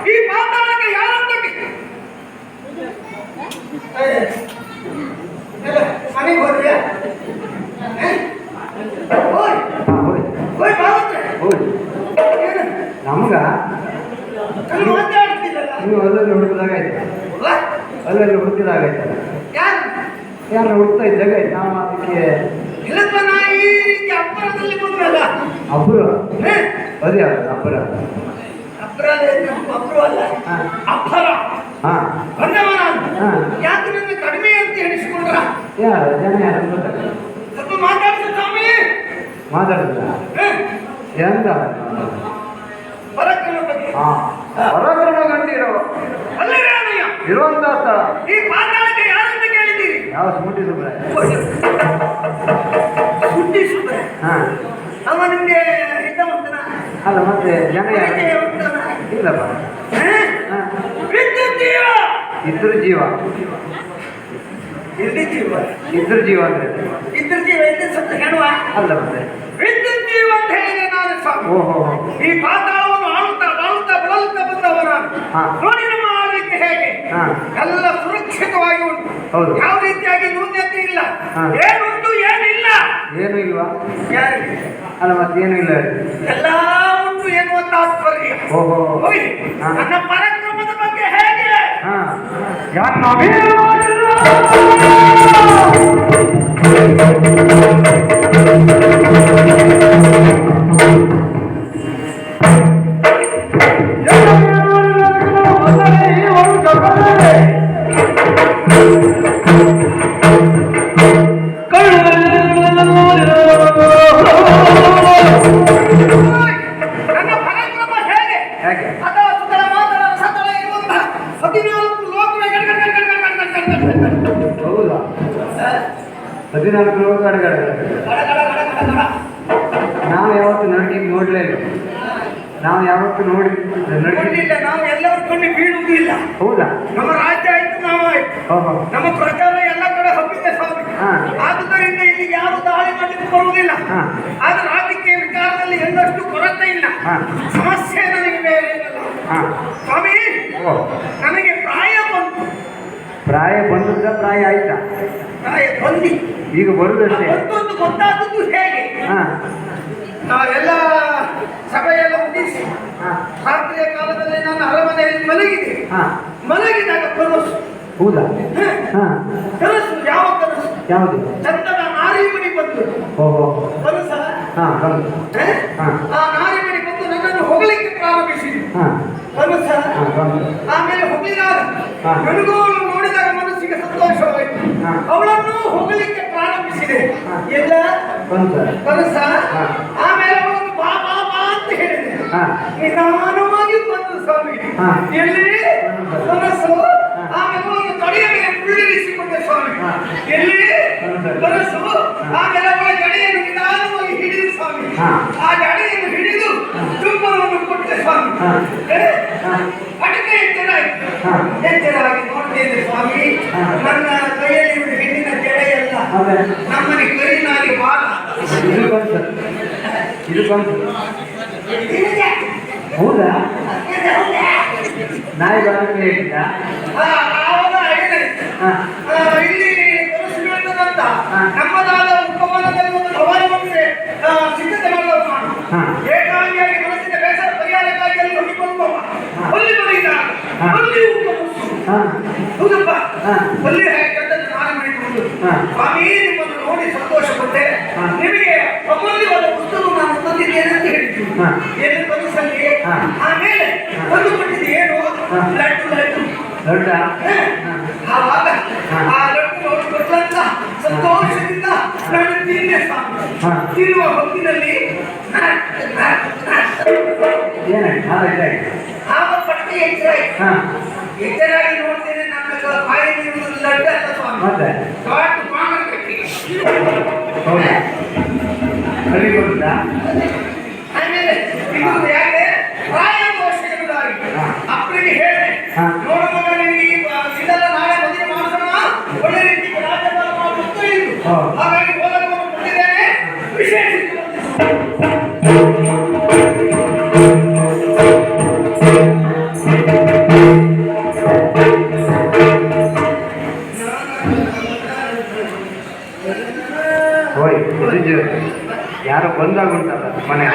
ಈ ಪಾತಾಳಕ್ಕೆ ಯಾರಂತ ಮನೆಗೆ ಹೋದ್ರಿ ನಮ್ಗ ನೀವು ಅಲ್ಲಲ್ಲಿ ಹುಡುಕಿದಾಗೈತೆ ಅಲ್ಲಲ್ಲಿ ಹುಡುಕಿದಾಗೈತಲ್ಲ ಯಾರು ಹುಡುಕ್ತಾ ಇದ್ದಾಗ ನಾವು ಅದಕ್ಕೆ ಇಲ್ಲಪ್ಪ ನಾ ಈ ರೀತಿ ಅಬ್ಬರದಲ್ಲಿ ಬಂದ್ರಲ್ಲ ಅಬ್ಬರ ಅದೇ ಅಬ್ಬರ ಅಬ್ಬರ ಅಲ್ಲ ಅಬ್ಬರ ಬಂದವ ನಾನು ಯಾಕೆ ನನ್ನ ಕಡಿಮೆ ಅಂತ ಎಣಿಸ್ಕೊಂಡ್ರ ಯಾರು ಜನ ಯಾರು ಸ್ವಲ್ಪ ಮಾತಾಡ್ಸ ಸ್ವಾಮಿ ಮಾತಾಡಿದ್ರ ಎಂತ ಪರಾಕ್ರಮ ಬಗ್ಗೆ ಪರಾಕ್ರಮ ಗಂಡಿರೋ ಅಲ್ಲೇ ರಾಮಯ್ಯ ಇರುವಂತ ಸ್ಥಳ ಈ ಪಾತಾಳಕ್ಕೆ ಯಾರಂತ ಕೇಳಿದ್ದೀರಿ ಯಾವ ಸುಮಟಿ ಸುಬ್ರ ಸುದ್ದಿ ಸುಬ್ರೆ ಅವ ನಿಮ್ಗೆ ಇದ್ದವಂತನ ಅಲ್ಲ ಮತ್ತೆ ಜನ ಯಾರು ಇಲ್ಲಪ್ಪ ವಿದ್ಯುತ್ ಜೀವ ಇದ್ರ ಜೀವ ಇಲ್ಲಿ ಜೀವ ಇದ್ರ ಜೀವ ಅಂದ್ರೆ ಇದ್ರ ಜೀವ ಇದ್ರ ಸ್ವಲ್ಪ ಹೇಳುವ ಅಲ್ಲ ಮತ್ತೆ ವಿದ್ಯುತ್ ಜೀವ ಅಂತ ಹೇಳಿದೆ ನಾನು ಸ್ವಾಮಿ ಓಹೋ ಈ ಪಾತಾಳವನ್ನು ಆಳುತ್ತಾ ಬಾಳುತ್ತಾ ಬಳಲುತ್ತಾ ಬಂದವ ನಾನು ನೋಡಿ ನಮ್ಮ ಆಳ್ವಿಕೆ ಹೇಗೆ ಎಲ್ಲ ಸುರಕ್ಷಿತವಾಗಿ ಉಂಟು ಹೌದು ಯಾವ ರೀತಿಯಾಗಿ ನ್ಯೂನ್ಯತೆ ಇಲ್ಲ ಏನುಂಟು ಏನಿಲ್ಲ ಏನು ಇಲ್ವಾ ಯಾರಿಗೆ ಅಲ್ಲ ಮತ್ತೇನು ಇಲ್ಲ ಎಲ್ಲ ಉಂಟು ಎನ್ನುವ ತಾತ್ಪರ್ಯ ಓಹೋ ನನ್ನ ಪರಾಕ್ರಮದ ಬಗ್ಗೆ ಹೇಗೆ ಯಾಕೆ ನಾವೇ ನಾವು ಯಾವತ್ತು ನೋಡ್ಲೇ ಇಲ್ಲ ನಾವು ಯಾವತ್ತು ನೋಡಿಲ್ಲ ನಾವು ಎಲ್ಲರೂ ಕೊಂಡು ಬೀಳುವುದಿಲ್ಲ ಹೌದಾ ನಮ್ಮ ರಾಜ್ಯ ಆಯ್ತು ನಾವು ಆಯ್ತು ನಮ್ಮ ಪ್ರಚಾರ ಎಲ್ಲ ಕಡೆ ಹಬ್ಬಿದೆ ಸ್ವಾಮಿ ಆದುದರಿಂದ ಇಲ್ಲಿ ಯಾರು ದಾಳಿ ಮಾಡಲಿಕ್ಕೆ ಬರುವುದಿಲ್ಲ ಆದ್ರೆ ರಾಜಕೀಯ ವಿಚಾರದಲ್ಲಿ ಎಲ್ಲಷ್ಟು ಕೊರತೆ ಇಲ್ಲ ಸಮಸ್ಯೆ ನನಗೆ ಬೇರೆ ಸ್ವಾಮಿ ನನಗೆ ಪ್ರಾಯ ಬಂದದ್ದ ಪ್ರಾಯ ಆಯ್ತಾ ಪ್ರಾಯ ಬಂದಿ ಈಗ ಬರುದಷ್ಟೇ ಒಂದು ಗೊತ್ತಾದದ್ದು ಹೇಗೆ ನಾವೆಲ್ಲ ಸಭೆಯೆಲ್ಲ ಮುಗಿಸಿ ರಾತ್ರಿಯ ಕಾಲದಲ್ಲಿ ನಾನು ಅರಮನೆಯಲ್ಲಿ ಮಲಗಿದಾಗ ಕನಸು ಹೌದಾ ಕನಸು ಯಾವ ಕನಸು ಯಾವುದು ಚಂದದ ನಾರಿಮಣಿ ಬಂದು ಕನಸ ಆ ನಾರಿಮಣಿ ಬಂದು ನನ್ನನ್ನು ಹೊಗಳಿಕ್ಕೆ ಪ್ರಾರಂಭಿಸಿದೆ ಕನಸ ಆಮೇಲೆ ಹೊಗಳಿದಾಗ ನನಗೋಳು ನೋಡಿದಾಗ ಮನಸ್ಸಿಗೆ ಸಂತೋಷವಾಯಿತು ಅವಳನ್ನು ಹೊಗಳಿಕ್ಕೆ ಪ್ರಾರಂಭಿಸಿದೆ ಎಲ್ಲ ಕನಸ ಆಮೇಲೆ ಅವಳನ್ನು ಬಾ ಬಾ ಬಾ ಅಂತ ಹೇಳಿದೆ ನಿಧಾನವಾಗಿ ಬಂದು ಸ್ವಾಮಿ ಎಲ್ಲಿ ಕನಸು ಆಮೇಲೆ ಅವಳನ್ನು ತಡೆಯ ಮೇಲೆ ಕುಳ್ಳಿರಿಸಿಕೊಂಡೆ ಸ್ವಾಮಿ ಎಲ್ಲಿ ಕನಸು ಆಮೇಲೆ ಅವಳ ಜಡೆಯನ್ನು ನಿಧಾನವಾಗಿ ಹಿಡಿದು ಸ್ವಾಮಿ ಆ ಜಡೆಯನ್ನು ಹಿಡಿದು ಚುಂಬನವನ್ನು ಕೊಟ್ಟೆ ಸ್ವಾಮಿ ಅಡಿಕೆ ಎಚ್ಚರಾಗಿ ನೋಡ್ತೇನೆ ಸ್ವಾಮಿ ನನ್ನ ಕೈಯಲ್ಲಿ ಹೆಣ್ಣಿನ ಜಡೆಯಲ್ಲ ನಮ್ಮನೆ ಕರಿನಾಗಿ ಬಾಲ ಹೌದಾ ನಾಯಿ ಬಾಲಕ್ಕೆ ಇಲ್ಲಿ ಕನಸುಗಳಂತ ನಮ್ಮದಾದ ಉಪವನದಲ್ಲಿ ಒಂದು ಭವನವನ್ನು ಸಿದ್ಧತೆ ಮಾಡಲು ನಾನು ಏಕಾಂಗಿಯಾಗಿ ಮನಸ್ಸಿನ ಬೇಸರ ಪರಿಹಾರಕ್ಕಾಗಿ ಅಲ್ಲಿ ಹೊಂದಿಕೊಳ್ಳುವ ಅಲ್ಲಿ ಬರೀತಾರೆ ಹೌದಪ್ಪ ಅಲ್ಲಿ ಹೇಗಂತದ್ದು ನಾನು ಮಾಡಿಕೊಂಡು ಸ್ವಾಮಿ ನಿಮ್ಮನ್ನು ನೋಡಿ ಸಂತೋಷಪಟ್ಟೆ ನಿಮಗೆ ಅಮೂಲ್ಯವಾದ ಪುಸ್ತಕ ನಾನು ತಂದಿದ್ದೇನೆ ಅಂತ ಹೇಳಿದ್ದು ಏನು ಕನಸಲ್ಲಿ ಆಮೇಲೆ ಒಂದು ಕೊಟ್ಟಿದ್ದು ಏನು ಲಡ್ಡು ಆವಾಗ ಆ ಲಡ್ಡು ನೋಡಿ ಕೊಟ್ಟಂತ ಸಂತೋಷದಿಂದ ನಾನು ತಿಂದೆ ಸ್ವಾಮಿ ತಿನ್ನುವ ಹೊತ್ತಿನಲ್ಲಿ ಆಗ ಪಟ್ಟಿ ಎಚ್ಚರಾಗಿ ನೋಡ್ತೇನೆ ನನ್ನ ಬಾಯಲ್ಲಿ ಲಡ್ಡು ಅಲ್ಲ ಸ್ವಾಮಿ ಕಾಟು ಮಾಮನ ಕಟ್ಟಿ ಆಮೇಲೆ ಇದು ಯಾಕೆ ಪ್ರಾಯ ದೋಷಗಳಾಗಿ ಅಪ್ಪನಿಗೆ ಹೇಳಿದೆ ನೋಡು ಮಗ ನಿನಗೆ ಇದೆಲ್ಲ ನಾಳೆ ಮದುವೆ ಮಾಡೋಣ ಒಳ್ಳೆ ರೀತಿ ರಾಜ್ಯಪಾಲ ಮಾಡುತ್ತೂ ಇದು ಹಾಗಾಗಿ ಹೋಗಲು ಕೊಟ್ಟಿದ್ದೇನೆ ವಿಶೇಷ ಮನೆ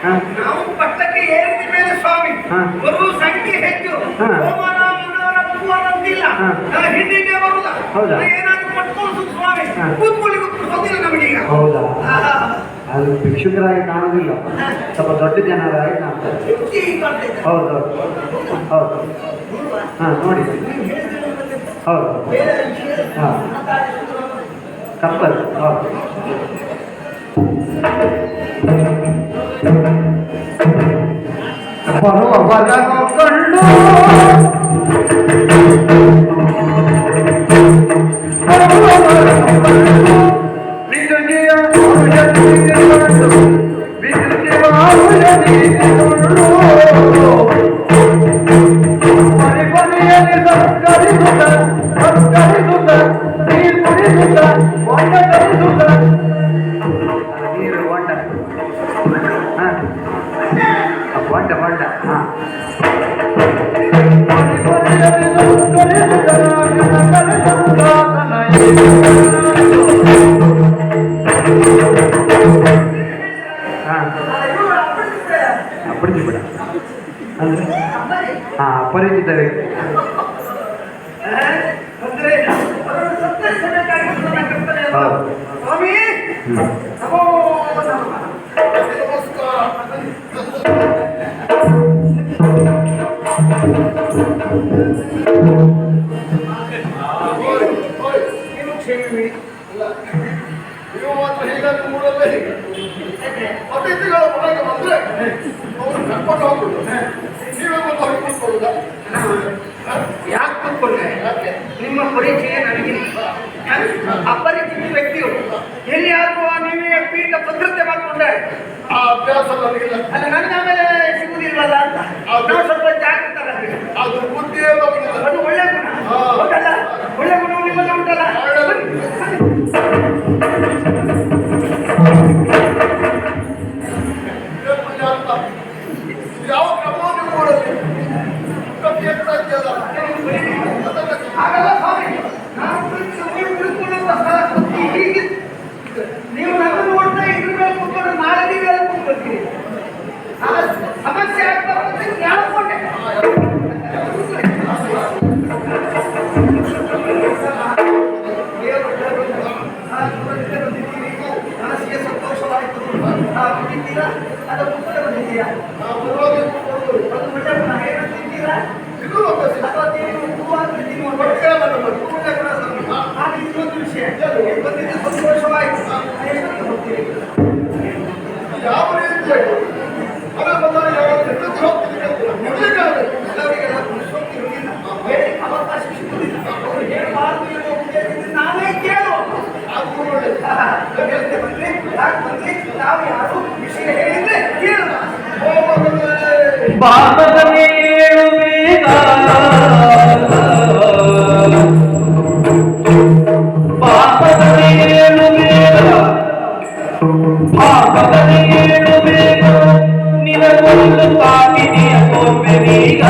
ಹಾ. ನಾವು ಪಟ್ಟಕ್ಕೆ ಏರಿದ ಮೇಲೆ ಸ್ವಾಮಿ ಹಾ. ಬರುವ ಸಂಖ್ಯೆ ಹೆಚ್ಚು ಹಾ. ಸೋಮವಾರ ಮಂಗಳವಾರ ಬುಧವಾರ ಅಂತಿಲ್ಲ ಹಾ. ಹಿಂದಿನೇ ಬರುದ ಹೌದಾ? ಏನಾದ್ರು ಪಟ್ಕೊಂಡು ಸ್ವಾಮಿ ಹಾ. ಕೂತ್ಕೊಳ್ಳಿಗೂ ಗೊತ್ತಿಲ್ಲ ನಮಗೀಗ ಹೌದಾ? ಆಹಾ. ಅದು ಭಿಕ್ಷುಕರಾಗಿ ಕಾಣುವುದಿಲ್ಲ, ಸ್ವಲ್ಪ ದೊಡ್ಡ ಜನರಾಗಿ ಕಾಣ್ತಾರೆ. ರುಚಿ ಕಾಣ್ತಾ ಇದೆ. ಹೌದು ಹೌದು ಹಾಂ ನೋಡಿ ಹೌದು ಬೇರೆ ವಿಷಯ ಹಾಂ ಕಪ್ಪಲ್ ಹೌದು ಬರುವ ಬರನು ಕಂಡು ಅಪರಿಚಿತ ಅಂದ್ರೆ ಅಪರಿಚಿತ ವ್ಯಕ್ತಿ ಅಂದ್ರೆ ಅವರನ್ನು ಸತ್ಕರಿಸಬೇಕಾಗಿ ನನ್ನ ಕರ್ತವ್ಯ ಅಲ್ಲ. ಹೌದು. ಸ್ವಾಮಿ ನಮೋ ನಮಃ. ಏನು ಕ್ಷೇಮವೇ? ನೀವು ಮಾತ್ರ ಹೀಗಾಗಿ ಮೂರಲ್ಲೇ ಹೀಗೆ ಅತಿಥಿಗಳ ಮನೆಗೆ ಬಂದ್ರೆ ಅವರು ಕರ್ಕೊಂಡು ಹೋಗುದು ನೀವೇ ಬಂದು ಹೊರಗೆ ಕೂತ್ಕೊಳ್ಳುದ ಯಾಕೆ ಕೂತ್ಕೊಂಡೆ? ನಿಮ್ಮ ಪರಿಚಯ ನನಗೆ ಅಪರಿಚಿತ ವ್ಯಕ್ತಿಗಳು ಎಲ್ಲಿಯಾದ್ರೂ ನೀವೇ ಪೀಠ ಭದ್ರತೆ ಮಾಡಿಕೊಂಡೆ ಆ ಅಭ್ಯಾಸ ನನಗಿಲ್ಲ. ಅಲ್ಲ ನನಗೆ ಆಮೇಲೆ ಸಿಗುದಿಲ್ವಲ್ಲ ಅಂತ ನಾವು ಸ್ವಲ್ಪ ಜಾಗೃತರಾಗಿ ಅದು ಬುದ್ಧಿಯೇ ನಮಗಿಲ್ಲ. ಅದು ಒಳ್ಳೆ ಗುಣ ಹೌದಲ್ಲ? ಒಳ್ಳೆ ಗುಣ ನಿಮ್ಮಲ್ಲಿ ಉಂಟಲ್ಲ? ಯಾವ ಕ್ರಮವನ್ನು ಮೂಡಲಿ ಕಪ್ಪಿ ಅಂತ ಇದೆಯಲ್ಲ ಹಾಗಲ್ಲ ಸ್ವಾಮಿ, ನಾನು ನೀವು ತಿಳ್ಕೊಳ್ಳುವಂತಹ ಬುದ್ಧಿ ಹೀಗೆ. ನೀವು ನನ್ನನ್ನು ನೋಡ್ತಾ ಇದ್ರ ಮೇಲೆ ಕೂತ್ಕೊಂಡು ನಾಳೆ ನೀವೆಲ್ಲ ಕೂತ್ಕೊಳ್ತೀರಿ. ಸಮಸ್ಯೆ ಆಗ್ತಾ ಬಂದ್ರೆ ಕೇಳ್ಕೊಂಡೆ ಮನಸ್ಸಿಗೆ ಸಂತೋಷವಾಯಿತು. ಕುಡಿತೀರಾ ಅದು ಮುಕ್ಕಡೆ ಬಂದಿದ್ದೀಯಾ? ನಾವು ಪೂರ್ವಕ್ಕೆ ಕೂತ್ಕೊಳ್ಳೋದು. ಅದು ಒಳ್ಳೆ ಗುಣ. ಏನು ತಿಂತೀರಾ? ಇದು ಒಂದು ಅಥವಾ ನೀವು ಹೂವಾದ್ರೂ ತಿನ್ನುವ ಒಳ್ಳೆಯ ಮನೆ ಮಾಡಿ. ಒಳ್ಳೆ ಗುಣ ಸರ್. ಹಾಗೆ ಇನ್ನೊಂದು ವಿಷಯ ಬಂದಿದ್ದು ಸಂತೋಷವಾಯಿತು. ಎಷ್ಟೊತ್ತಿಗೆ ಹೋಗ್ತೀರಿ? ಯಾವ ರೀತಿಯಾಗಿ ಮನೆ ಬಂದಾಗ ಯಾವ ಎಷ್ಟೊತ್ತಿ ಹೋಗ್ತೀನಿ ಅಂತ ನಿಮ್ಗೆ ಎಲ್ಲರಿಗೆಲ್ಲ ಪುರುಷೋಕ್ತಿ ಇರುವುದಿಲ್ಲ. ಹೇಳಲಿಕ್ಕೆ ಅವಕಾಶ ಸಿಗುವುದಿಲ್ಲ. ಅವರು ಹೇಳಬಾರದು ಎನ್ನುವ ಉದ್ದೇಶದಿಂದ ನಾವೇ ಕೇಳುವ. ಅದು ಒಳ್ಳೆಯದು. ಯಾಕೆ ಬಂದ್ರಿ? ಯಾಕೆ ಬಂದ್ರಿ? ನಾವು ಯಾರು ವಿಷಯ ಹೇಳಿದ್ರೆ ಕೇಳುವ. ಬಾಬದ ಮೇಳು ಬೇಗ ಬಾಬದ ಮೇಳು ಬೇಗ ಬಾಬದ ಮೇಳು ಬೇಗ ನಿನಗೊಂದು ಕಾಮಿನಿಯ ಕೋರ್ಬೆರೀಗ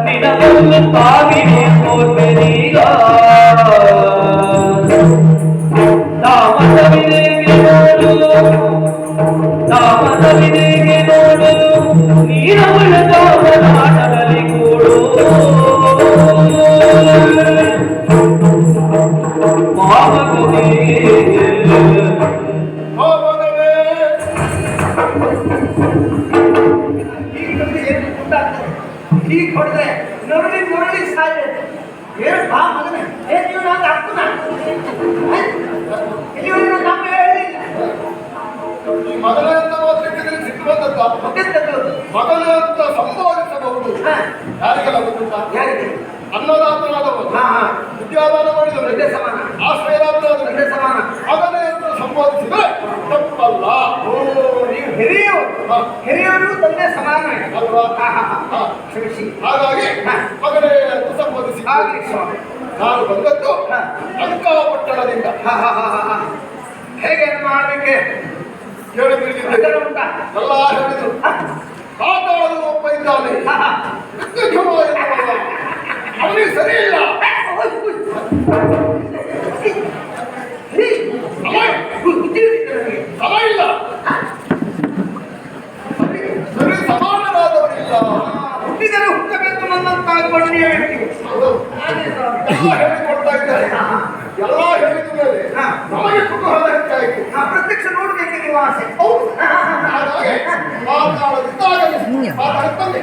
ನಿನಗೊಂದು ಕಾಮಿನಿಯ ಕೋರ್ಬೆರೀಗ ತಾಮಸವಿದೆಗೆ ನೋಡು ತಾಮಸವಿದೆಗೆ ನೋಡು ನೀರವಳ ದಾವನಾಟದಲ್ಲಿ ಕೂಡು ಮಾಮಗನೇ ಈಗ ಬಂದು ಏನು ಉಂಟಾಗ್ತದೆ? ಈಗ ಹೊಡೆದ್ರೆ ನರಳಿ ನರಳಿ ಸಾಯ್ಬೇಕು. ಏನು ಬಾ ಮಗನೇ, ಏನು ನೀವು ನಾನು ಅಪ್ಪನ ಇಲ್ಲಿವರೆಗೂ ನಮ್ಮ ಹೇಳಿಲ್ಲ. ಈ ಮಗನ ಅಂತ ಮಾತ್ರಕ್ಕೆ ನಿನಗೆ ಸಿಟ್ಟು ಬಂದದ್ದ? ಗೊತ್ತಿರ್ತದ್ದು. ಮಗನ ಅಂತ ಸಂಬೋಧಿಸಬಹುದು. ಹಾ, ಯಾರಿಗೆಲ್ಲ ಗೊತ್ತುಂಟಾ? ಯಾರಿಗೆ? ಅನ್ನದಾತನಾದವನು, ಹಾ ಹಾ, ವಿದ್ಯಾದಾನ ಮಾಡಿದವನು, ಒಂದೇ ಸಮಾನ, ಆಶ್ರಯದಾತನಾದವನು ಒಂದೇ ಸಮಾನ. ಮಗನೇ ಅಂತ ಸಂಬೋಧಿಸಿದರೆ ತಪ್ಪಲ್ಲ. ಓ, ನೀವು ಹಿರಿಯವರು. ಹಾ. ಹಿರಿಯವರು ತಂದೆ ಸಮಾನ ಅಲ್ವಾ? ಹಾ ಹಾ ಹಾ, ಹಾ. ಕ್ಷಮಿಸಿ. ಹಾಗಾಗಿ ಹಾ. ಮಗನೇ ಅಂತ ಸಂಬೋಧಿಸಿ ಆಗಲಿ ಸ್ವಾಮಿ. ನಾನು ಬಂದದ್ದು ಹಾ. ಅಂಕಾಪಟ್ಟಣದಿಂದ. ಹಾ ಹಾ ಹಾ ಹಾ ಹಾ. ಹೇಗೆ ಮಾಡಲಿಕ್ಕೆ ಕೇಳಿ ತಿಳಿದಿದ್ದೆ. ಅದರ ಉಂಟಾ? ಎಲ್ಲ ಹೇಳಿದ್ರು. ಹಾ ಕಾತಾಳದ ಒಬ್ಬ ಇದ್ದಾನೆ, ಹಾ ಹಾ. ವಿದ್ಯುಜ್ಜಮ ಎನ್ನುವವ. ಅವನಿಗೆ ಸರಿ ಇಲ್ಲ. ಬುದ್ಧಿ ಸಮ ಇಲ್ಲ. ಗಣ್ಯ ವ್ಯಕ್ತಿ. ಹೌದು. ಎಲ್ಲ ಹೇಳಿಕೊಡ್ತಾ ಇದ್ದಾರೆ. ಎಲ್ಲ ಹೇಳಿದ ಮೇಲೆ ನಮಗೆ ಕುತೂಹಲ ಹೆಚ್ಚಾಯಿತು. ಪ್ರತ್ಯಕ್ಷ ನೋಡ್ಬೇಕಿರುವ ಆಸೆ. ಹೌದು. ಹಾಗಾಗಿ ಆ ಕಾಲದಿಂದಾಗಲಿ ಮಾತಾಡ್ತಂದೆ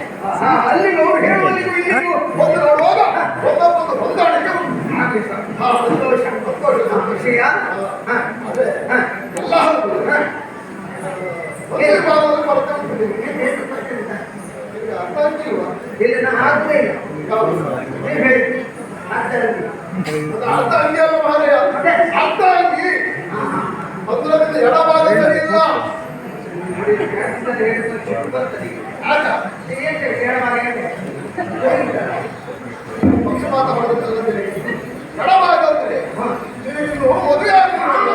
ಅಲ್ಲಿ ನೋಡು ಹೇಳುವಲ್ಲಿಗೂ ಇಲ್ಲಿಗೂ ಒಂದು ನೋಡುವಾಗ ಒಂದೊಂದು ಹೊಂದಾಣಿಕೆ ಸಂತೋಷ ವಿಷಯ. ಅದೇ ಎಲ್ಲ ಹೌದು. ಒಂದೇ ಭಾಗದಲ್ಲಿ ಕೊರತೆ ಉಂಟು. ನಿಮಗೆ ಅರ್ಥ ಆಗ್ತಿಲ್ವಾ? ಇಲ್ಲಿ ನಾನು ಆಗಲೇ ಇಲ್ಲ. ಹೌದು. ನೀವು ಹೇಳಿ ಆದ್ದರಿಂದ ಅದು ಅರ್ಥ ಅಂಗಿಯಲ್ಲ ಮಹಾರಾಯ. ಅರ್ಥ ಅಂಗಿ ಅದರಿಂದ ಎಡಭಾಗ ಸರಿ ಇಲ್ಲ. ಆಗ ಪಕ್ಷಪಾತ ಮಾಡುತ್ತಲ್ಲದೆ ಎಡಭಾಗ ಅಂದ್ರೆ ನೀವು ಮದುವೆ ಆಗಿರಲ್ಲ.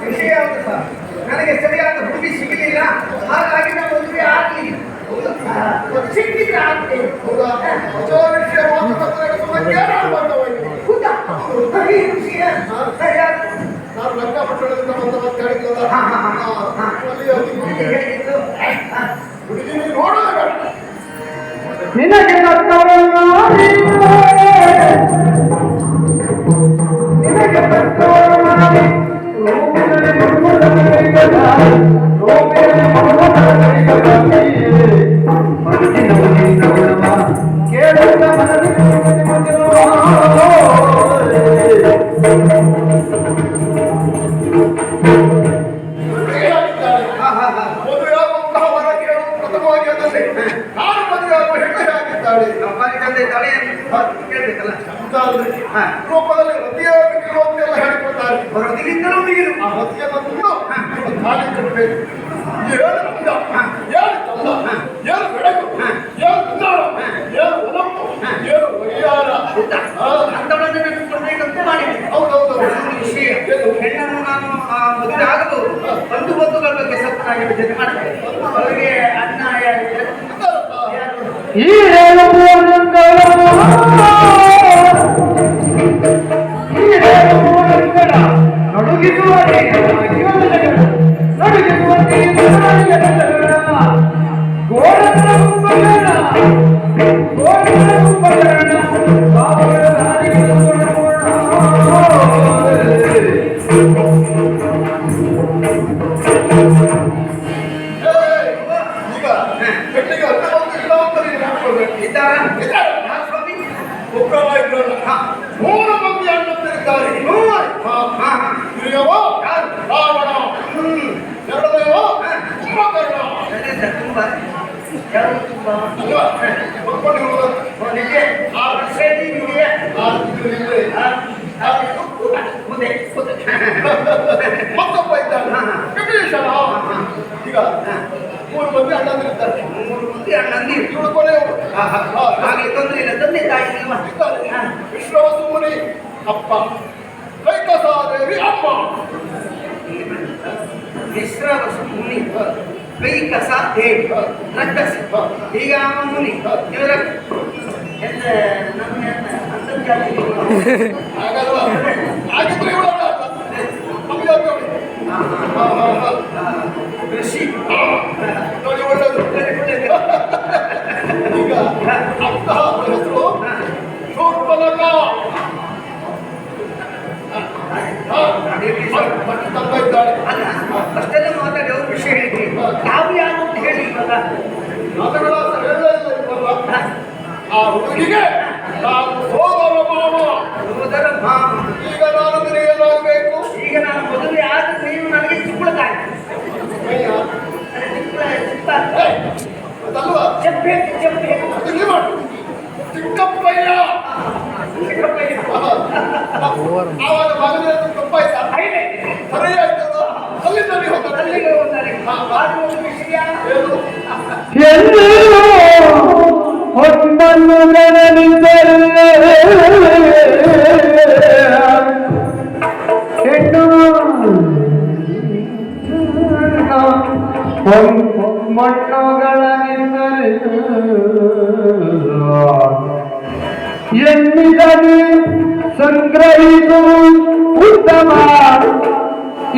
ವಿಷಯ ಯಾವುದು ಸರ್? ನನಗೆ ಸರಿಯಾದ ಹುಡುಗಿ ಸಿಗಲಿಲ್ಲ, ಹಾಗಾಗಿ ನಾನು ಮದುವೆ ಆಗಲಿ. ಸಿಕ್ಕಿದ್ರೆ ಆಗ್ತೇನೆ. ಹೌದಾ? ಹೊಸ ವಿಷಯ ಮಾತುಕತೆ ಈ ವಿಷಯ ಸರಿಯಾದ ನಾನು ಲಂಕಾಪಟ್ಟಣದಿಂದ ಬಂದ ಕೇಳಿದ್ರಲ್ಲ, ಅಲ್ಲಿ ಹುಡುಗಿ ಹೇಳಿದ್ದು. ಹುಡುಗಿ ನೀವು ನೋಡೋದೇ ಬೇಡ. ನಿನಗೆ ತಕ್ಕವಲ್ಲ ನಿನಗೆ ತಕ್ಕವಲ್ಲ ಕೇಳುತ್ತ ಮದುವೆಯಾಗುವಂತಹ ವರ ಕೇಳುವ ಪ್ರಥಮವಾಗಿ ಅದನ್ನೇ ನಾನು ಮದುವೆಯಾಗುವ ಹೆಣ್ಣೆ ಆಗಿದ್ದಾಳೆ. ನಮ್ಮಲ್ಲಿ ತಂದೆ ತಲೆ ಕೇಳ್ಬೇಕಲ್ಲ. ರೂಪದಲ್ಲಿ ರತಿಯಾಗಿರುವಂತೆಲ್ಲ ಹೇಳಿಕೊಡ್ತಾರೆ. ಹೊರದಿಗಿಂತಲೂ ಮಿಗಿಲು. ಆ ರತಿಯನ್ನು ತಂದು ಖಾಲಿ ಕೊಡಬೇಕು. ಏನು ಅಂದ, ಏನು ಚಂದ, ಏನು ಬೆಳಕು, ಏನು ಕುಂದಾಳ, ಏನು ಒಲಂಪು, ಏನು ವೈಯಾರ. ಅಂಥವಳನ್ನು ನಾನು ಕೊಡ್ಬೇಕಂತ ಮಾಡಿದ್ದೆ. ಹೌದೌದು. ವಿಷಯ ಹೆಣ್ಣನ್ನು ನಾನು ಮದುವೆ ಆಗಬಹುದು. ಬಂಧುಗಳ ಬಗ್ಗೆ ಸತ್ತಾಗಿ ಜೊತೆ ಮಾಡ್ತೇನೆ. ಅವರಿಗೆ ಅನ್ಯಾಯ ಈ ಈಗ ಹೆಣ್ಣಿಗೆ ಅರ್ಥ ಇಲ್ಲ ಅಂತ ನೀವು ನೆನಪುಕೊಳ್ಬೇಕು. ಇದ್ದಾರಾ? ಇದ್ದಾರೆ. ಸ್ವಾಮಿ ಒಬ್ಬರಲ್ಲ ಇಬ್ಬರಲ್ಲ 3 ಮಂದಿ ಅಣ್ಣಂದಿರಿದ್ದಾರೆ. ಹಿರಿಯವ ರಾವಣ, ಎರಡನೆಯವ ಕುಂಭಕರ್ಣ. ತುಂಬಾ ಯಾರು ತುಂಬಾ ಅಲ್ವಾ? ಒಪ್ಕೊಂಡಿರುವುದು ನಿಜ. ಆ ವರ್ಷ ನಿಮಗೆ ಮುಂದೆ ಮತ್ತೊಬ್ಬ ಇದ್ದಾನೆ ವಿಭೀಷಣ. ಈಗ 3 ಮಂದಿ ಅಣ್ಣಂದಿರಿದ್ದಾರೆ. 3 ಮಂದಿ ಅಣ್ಣಂದಿ. ಇವಳು ಕೊನೆಯವರು. ಹಾಗೆ ತೊಂದರೆ ಇಲ್ಲ. ತಂದೆ ತಾಯಿ ಇಲ್ವಾ? ವಿಶ್ವವಸು ಮುನಿ ಅಪ್ಪ, ಕೈಕಸಾದೇವಿ ಅಮ್ಮ. ವಿಶ್ರವಸು ಮುನಿ ಕೈ ಕಸ ದೇವಿ ರಕ್ಕಸಿ. ಈಗ ಅವ ಮುನಿ ಇವರ ನಮ್ಮ ಅಂತರ್ಜಾತಿ ಹಾಗಲ್ವಾ? ಹಾಗಿದ್ರೆ ಇವಳಲ್ಲ ನಮಗೆ ಅಂತೇಳಿ ಕೃಷಿ ನೋಡಿ ಒಳ್ಳೆಯದು. ಈಗ ಅಂತಹ ಹೆಸರು ಶೂರ್ಪನಖ. ಮತ್ತೆ ತಂದ ಇದ್ದಾಳೆ. ಅಲ್ಲ ಅಷ್ಟೆಲ್ಲ ಮಾತಾಡಿ ಅವ್ರ ವಿಷಯ ಹೇಳಿದ್ರಿ. ನಾವು ಯಾರು ಅಂತ ಹೇಳಿ ಇವಾಗ ಮಾತುಗಳ ಹೇಳಲೇ ಇಲ್ಲ ಇಲ್ವಲ್ಲ? ಆ ಹುಡುಗಿಗೆ ನಾನು ಸೋದರ ಮಾವ. ಸೋದರ ಮಾವ. ಈಗ ನಾನು ನಿನಗೇನಾಗಬೇಕು? ಈಗ ನಾನು ಮದುವೆ ಆದ್ರೆ ನೀವು ನನಗೆ ಚಿಕ್ಕಳದಾಗಿ ಅದಲ್ವಾ? ಚೆಪ್ಪೆ ಇಲ್ಲಿ ಮಾಡು. ಚಿಕ್ಕಪ್ಪಯ್ಯ. ಆವಾಗ ಮಗನ ತಪ್ಪಾಯ್ತಾ? ಸರಿಯಾಯ್ತದ? ಅಲ್ಲಿಂದ ನೀವು ಹೋಗ್ತಾರೆ. ಅಲ್ಲಿಗೆ ಹೋಗ್ತಾರೆ. ಆಗುವ ವಿಷಯ ಏನು? ಹೊಟ್ಟನ್ನು ಗಣನಿಸಲು ಹೆಣ್ಣು ಮಣ್ಣುಗಳನ್ನೆಂದರೆ ಎನ್ನಿಸದೆ ಸಂಗ್ರಹಿಸು ಉತ್ತಮ,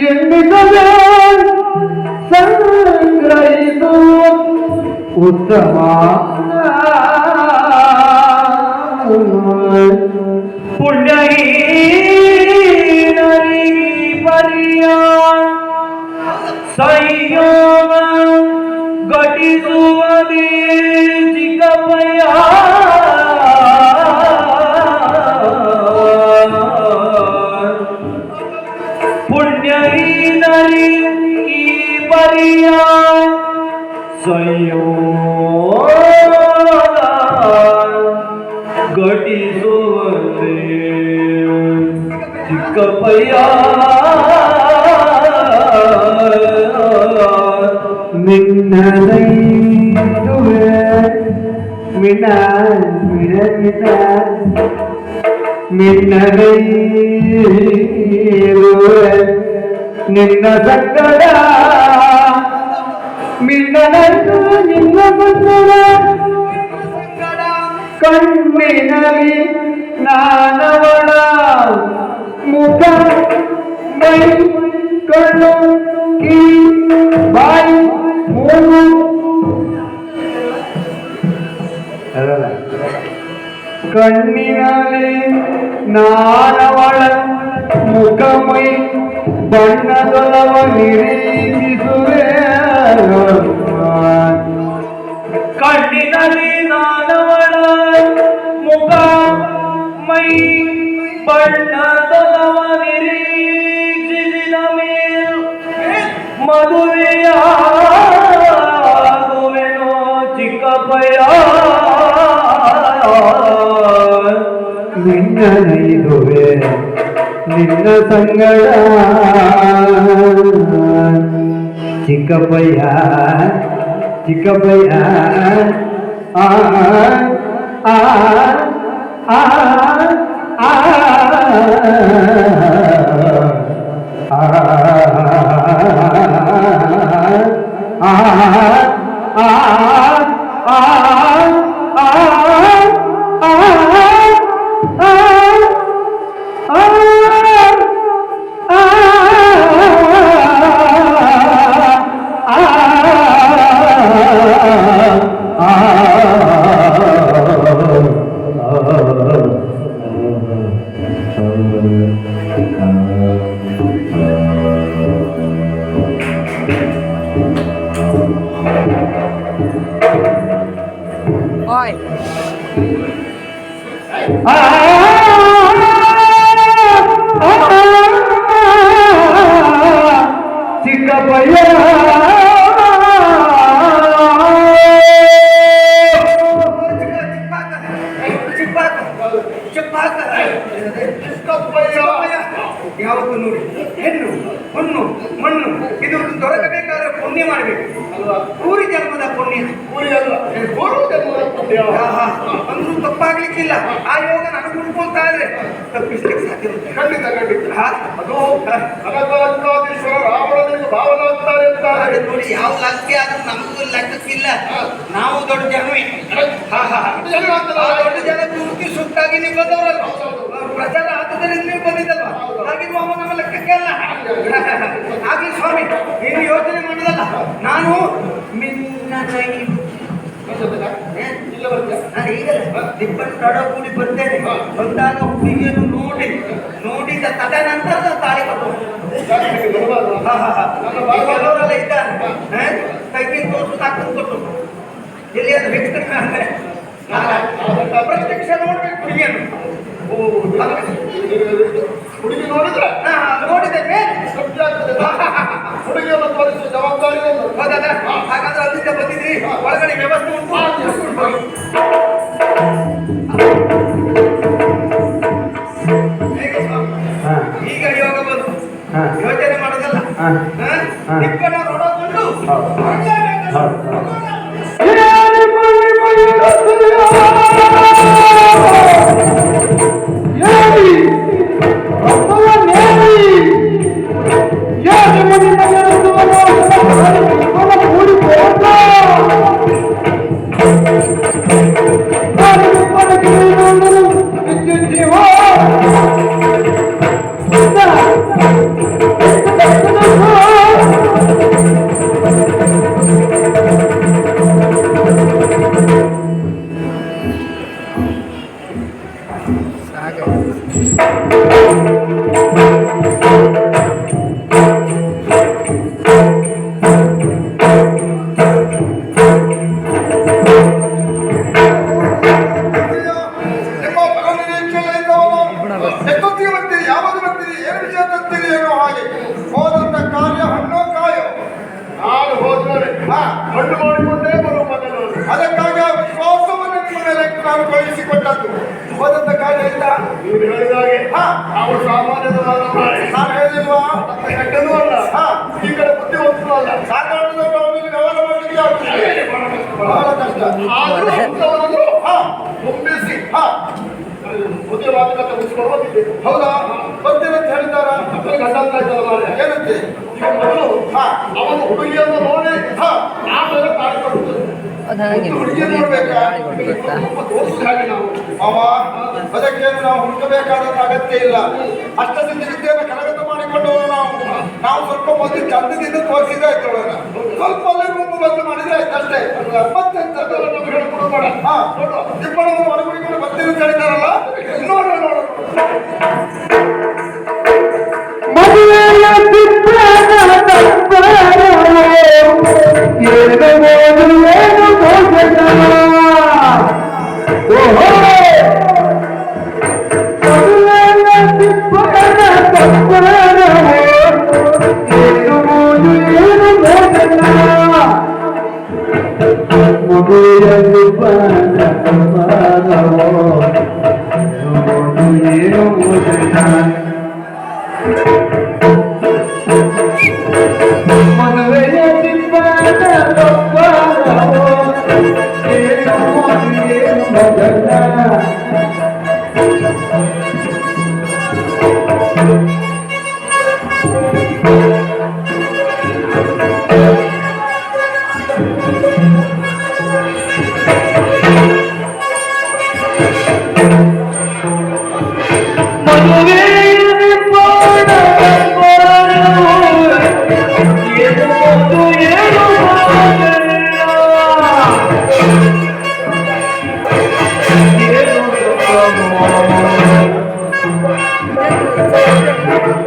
ಎನ್ನಿಸದೆ ಸಂಗ್ರಹಿಸು ಉತ್ತಮ. ಪುಣ್ಯಹೀನರಿಗೆ ಪರಿಯ ಸಂಯೋಗ ಘಟಿಸುವುದೇ ಚಿಕ್ಕಪ್ಪಯ್ಯ ಪುಣ್ಯಹೀನರಿ ಈ ಪರಿಯ ಸಂಯೋಗ ಘಟಿಸುವಂತೆ ಚಿಕ್ಕಪ್ಪಯ್ಯ ನಿನ್ನದೈದುವೆ ಮಿಣ ಮಿಣ ಮಿಣ ನಿನ್ನದೈದುವೆ ನಿನ್ನ ಸಂಗಡ ಮಿನ್ನನಂದು ನಿನ್ನ ಸಂಗಡ ಕಣ್ಣಿನಲ್ಲಿ ನಾನವಳ ಮುಖ ಮೈ ಕಣ್ಣು ಕೀ ಬಾಯಿ ಮೂಗು ಕಣ್ಣಿನಲ್ಲಿ ನಾನವಳ ಮುಖ ಮೈ ಬಣ್ಣದೊಲವ ನಿರೀಕ್ಷಿಸುವೆ ಕಣ್ಣಿನಲ್ಲಿ ನಾನವಳ ಮುಖ ಮೈ ಬಣ್ಣದೊಲವ ನಿರೀಕ್ಷಿಸಿದ ಮೇಲ್ ಮದುವೆಯಾಗುವೆನೋ ಚಿಕ್ಕಪ್ಪಯ್ಯ ನಿನ್ನೈದುವೆ ನಿನ್ನ ಸಂಗಡ ಚಿಕ್ಕಪ್ಪಯ್ಯ ಚಿಕ್ಕಪ್ಪಯ್ಯ ಆ ಆ ಆ ಆ ಚಿಕ್ಕಪ್ಪಯ್ಯ ಯಾವತ್ತು ನೋಡಿ ಹೆಣ್ಣು ಹೊನ್ನು ಮಣ್ಣು ಇದು ದೊರಕಬೇಕಾದ್ರೆ ಪುಣ್ಯ ಮಾಡಬೇಕು ಅಲ್ವಾ? ಊರಿ ಜನ್ಮದ ಪುಣ್ಯ ಊರಿ ಅಲ್ಲ ಗೋರು ಜನ್ಮದ ಪುಣ್ಯ. ಅಂದ್ರೂ ತಪ್ಪಾಗ್ಲಿಕ್ಕಿಲ್ಲ. ಆ ಯೋಗ ನನಗೆ ಹುಡ್ಕೊಳ್ತಾ ಇದ್ರೆ ತಪ್ಪಿಸ್ಲಿಕ್ಕೆ ಸಾಧ್ಯ ಇಲ್ಲ. ಖಂಡಿತ ಖಂಡಿತ. ಅದು ಕನಕಲಂಕಾಧೀಶ್ವರ ರಾವಣನಿಗೆ ಭಾವನಾಗ್ತಾರೆ ಅಂತಾರೆ. ಅದೇ ನೋಡಿ, ಯಾವ ಲಕ್ಕೆ ಆದ್ರೂ ನಮಗೂ ಲೆಕ್ಕಕ್ಕಿಲ್ಲ. ನಾವು ದೊಡ್ಡ ಜನವೇ. ದೊಡ್ಡ ಜನ ಪೂರ್ತಿ ಸುತ್ತಾಗಿ ನೀವು ಬಂದವರಲ್ಲ, ಪ್ರಚಾರ ಆದದರಿಂದ ನೀವು ಬಂದಿದ್ದಲ್ವಾ? ಹಾಗೆ ಮಾವ ನಮ್ಮ ಲೆಕ್ಕಕ್ಕೆ ಅಲ್ಲ. ಹಾಗೆ ಸ್ವಾಮಿ ನೀನು ಯೋಚನೆ ಮಾಡೋದಲ್ಲ. ನಾನು ನಾನು ಈಗಲೇ ದಿಬ್ಬಟ್ಟು ತಡ ಕೂಡಿ ಬರ್ತೇನೆ. ಬಂದಾಗ ಹುಡುಗಿಯನ್ನು ನೋಡಿದ ತದನಂತರ ತಾಳಿ ಕೆಲವರೆಲ್ಲ ಇದ್ದಾರೆ, ಕೈಗೆ ತೋರಿಸು ಹಾಕೊಂಡು ಕೊಟ್ಟು ಎಲ್ಲಿಯಾದ್ರೂ ಹೆಚ್ಚು ಅಂದ್ರೆ ಪ್ರತ್ಯಕ್ಷ ನೋಡ್ಬೇಕು ಹುಡುಗಿಯನ್ನು. ಹುಡುಗಿ ನೋಡಿದ್ರೆ ನೋಡಿದೆ ಮೇಲೆ ಹುಡುಗಿಯನ್ನು ತೋರಿಸುವ ಜವಾಬ್ದಾರಿ ಹೌದಾ? ಹಾಗಾದ್ರೆ ಅಲ್ಲಿಂದ ಬಂದಿದ್ರಿ, ಒಳಗಡೆ ವ್ಯವಸ್ಥೆ ಉಂಟು. ಈಗ ಯೋಗ ಬಂದು ಯೋಚನೆ ಮಾಡೋದಲ್ಲ. ನಿಪ್ಪನ ನೋಡೋಕೊಂಡು ಕೂಡಿ ನಾನು ಕಳುಹಿಸಿಕೊಟ್ಟದ್ದು ಹೋದಂತ ಕಾರ್ಯ ಆಯ್ತಾ? ನೀವು ಹೇಳಿದ ಹಾಗೆ ಹಾ. ನಾವು ಸಾಮಾನ್ಯದ ನಾನು ಹೇಳಿಲ್ವಾ? ಹೆಡ್ಡನೂ ಅಲ್ಲ ಹಾ. ಈ ಕಡೆ ಬುದ್ಧಿವಂತನೂ ಅಲ್ಲ ಸಾಕಾಣದವರು ಅವನಿಗೆ ವ್ಯವಹಾರ ಮಾಡಲಿಕ್ಕೆ ಆಗ್ತದೆ. ಬಹಳ ಕಷ್ಟ. ಆದರೂ ಅಂಥವರನ್ನು ಹಾ. ತುಂಬಿಸಿ ಹಾ. ಮದುವೆ ಮಾತುಕತೆ ಮುಗಿಸ್ಕೊಂಡು ಬಂದಿದ್ದೇವೆ ಹೌದಾ? ಬರ್ತೀರಂತ ಹೇಳಿದಾರ? ಗಂಡಂತಾಯ್ತಲ್ಲ ಮಾರ್ರೆ. ಏನಂತೆ? ಈಗ ಮೊದಲು ಹಾ. ಅವನು ಹುಡುಗಿಯನ್ನು ನೋಡಿ ಹಾ. ಆಮೇಲೆ ತಾಳಿ ಕೊಡುತ್ತದೆ ಅದು ಹಾಗೆ ಹುಡುಗಿ ನೋಡ್ಬೇಕಾ? ಸ್ವಲ್ಪ ತೋರಿಸಿದ ಹಾಗೆ ನಾವು ಮಾವ, ಅದಕ್ಕೇನು ನಾವು ಹುಡುಕಬೇಕಾದಂತ ಅಗತ್ಯ ಇಲ್ಲ. ಅಷ್ಟಸಿದ್ಧ ವಿದ್ಯೆಯನ್ನು ಕರಗತ ಮಾಡಿಕೊಂಡವರು ನಾವು ಸ್ವಲ್ಪ ಮೊದಲು ಚಂದದಿಂದ ತೋರಿಸಿದ್ರೆ ಆಯ್ತು. ಸ್ವಲ್ಪ ಅಲ್ಲಿ ರೂಪು ಬದಲು ಮಾಡಿದ್ರೆ ಆಯ್ತು ಅಷ್ಟೇ. ಮತ್ತೆಂತ ನಮಗೆ ಹೇಳ್ಕೊಡು ಬೇಡ. ಹಾ, ದಿಬ್ಬಣವನ್ನು ಒಳಗುಡಿಕೊಂಡು ಬರ್ತೀನಿ ಅಂತ ಹೇಳಿದಾರಲ್ಲ, ನೋಡೋಣ ನೋಡೋಣ. ಮದುವೆಯ ಚಿತ್ರದ ತಪ್ಪರು ಏನು ಓದು ಏನು ಭೋಜನ ಓಹೋ ಮದುವೆಯ ಚಿತ್ರದ ತಪ್ಪರು ಏನು ಓದು ಏನು ಭೋಜನ ಮದುವೆಯ ಚಿತ್ರದ ತಪ್ಪರು ಏನು ಭೋಜನ ಮದುವೆಯ ದಿಬ್ಬದ ತಪ್ಪರೋ ಏನು ಮಗನ Thank you.